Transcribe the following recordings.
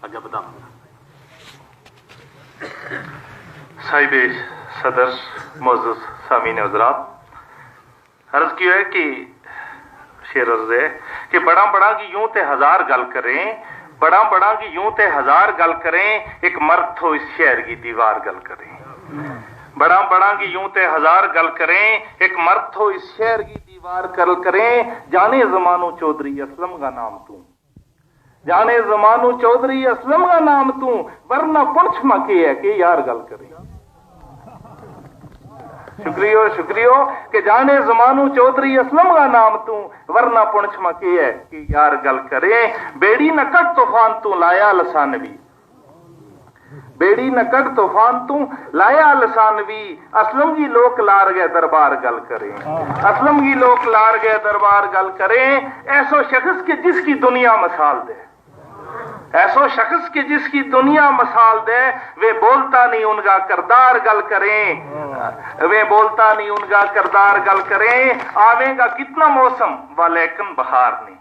अगे बता साहिब सदर मोअज़्ज़ज़ सामीन हज़रात, अर्ज की है कि शेर अर्ज है कि बड़ा बड़ा की यूं ते हजार गल करें, बड़ा बड़ा की यूं ते हजार गल करें, एक मर्द तो इस शहर की दीवार गल करें। बड़ा बड़ा की यूं ते हजार गल करें, एक मर्द तो इस शहर की दीवार गल करें। जाने ज़मानो चौधरी असलम का नाम तू, जाने ज़मानो चौधरी असलम का नाम तू, वरना पुंछ मके है कि यार गल करें। शुक्रियो शुक्रियो कि जाने ज़मानो चौधरी असलम का नाम तू, वरना पुंछ मके है कि यार गल करें। बेड़ी न कट तूफान तू लाया लसानवी, बेड़ी न कट तूफान तू लाया लसानवी, असलम की लोक लार गए दरबार गल करें, असलम की लोक लार गए दरबार गल करें। ऐसो शख्स के जिसकी दुनिया मसाल दे, ऐसो शख्स के जिसकी दुनिया मसाल दे, वे बोलता नहीं उनका करदार गल करें, वे बोलता नहीं उनका करदार गल करें। आवेगा कितना मौसम व लेकिन बहार नहीं,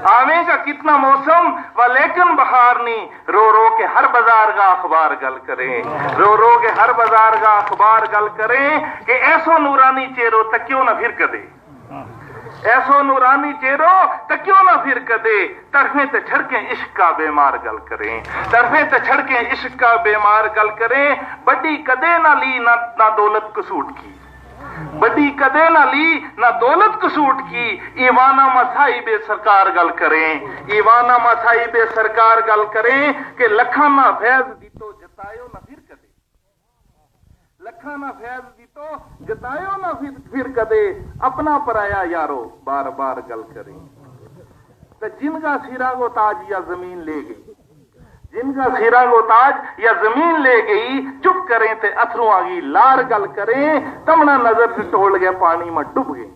आवेगा कितना मौसम व लेकिन बहार नहीं। रो रो के हर बाजार का अखबार गल करें, रो रो के हर बाजार का अखबार गल करें कि ऐसो नूरानी चेहरो तक्यो न फिर कदे, ऐसो नूरानी चेहरो तक्यो न फिर कदे। तरफे ते छड़के इश्क का बेमार गल करें, तरफे ते छड़के इश्क का बेमार गल करें। बड़ी कदे ना ली ना दौलत कसूट की, बड़ी कदे ना ली ना दौलत कसूट की। ईवाना मसाई बे सरकार गल करें, ईवाना मसाई बे सरकार गल करें कि लखाना फैज दी तो जतायो ना फिर कदे, लखाना फैज दी तो जतायो ना फिर कदे। अपना पराया यारो बार बार गल करें। तो जिनका सिरा को ताज या जमीन ले गई, जिनका सिरा को ताज या जमीन ले गई, चुप करें ते अथरुआ की लार गल करें। तमना नजर टटोल गए पानी में डूब गई,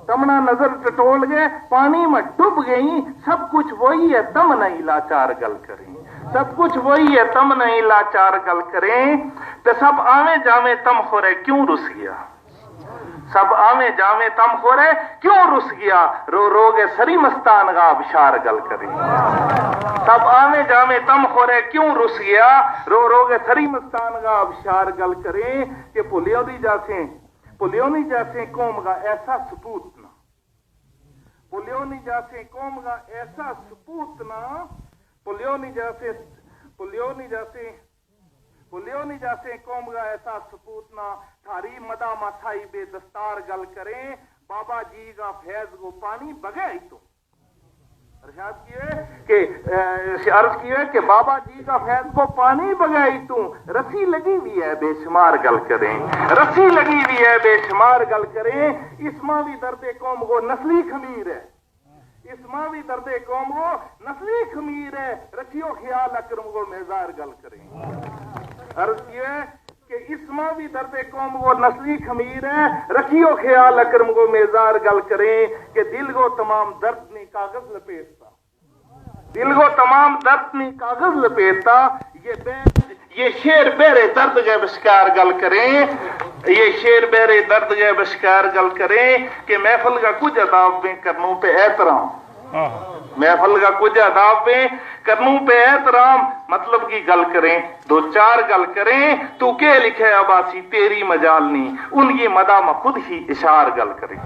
तमना नजर टटोल गए पानी में डूब गई। सब कुछ वही है तम नहीं लाचार गल करें, सब कुछ वही है तम नहीं लाचार गल करें। ते सब आवे जावे तम खोरे क्यों रुस गया, सब आवे जावे तम खोरे क्यों रुस गया। रो रो के सरी मस्तान का अबशार गल करें, सब आवे जावे तम खोरे क्यों रुस गया। रो रो के सरी मस्तान का अबशार गल करें कि पुलियों दी जैसे, पुलियों नी जैसे कौम का ऐसा सपूत ना, पुलियों नी जैसे कौम का ऐसा सपूत ना। पुलियों नी जैसे, पुलियों नी जैसे, पुलियों नी जैसे कौम का ऐसा सपूत ना। थारी मदा मासाई बेदस्तार गल करें, बाबा जी का फैज को पानी बगे ही तो अर्शाद किए कि अर्ज किए कि बाबा जी का फैज को पानी बगाई तू। रस्सी लगी हुई है बेशुमार गल करें, रस्सी लगी हुई है बेशुमार गल करें। इसमां भी दर्दे कौम को नस्ली खमीर है, इसमां भी दर्दे कौम को नस्ली खमीर है। रखियो ख्याल अकरम को मेजार गल करें। अर्ज किए कि इसमां भी दर्दे कौम को नस्ली खमीर है। रखियो ख्याल अकरम को मेजार गल करें कि दिल को तमाम दर्द ने कागज लपेटता, दिल को तमाम दर्द ने कागज लपेटता। ये शेर बेरे दर्द के बशकार गल करें, ये शेर बेरे दर्द के बशकार गल करें कि महफल का कुछ अदाब में करनों पे एहतराम, महफल का कुछ अदाब में करनों पे एहतराम। मतलब की गल करें, दो चार गल करें। तू के लिखे अबासी तेरी मजाल नहीं, उनकी मदा में खुद ही इशार गल करें।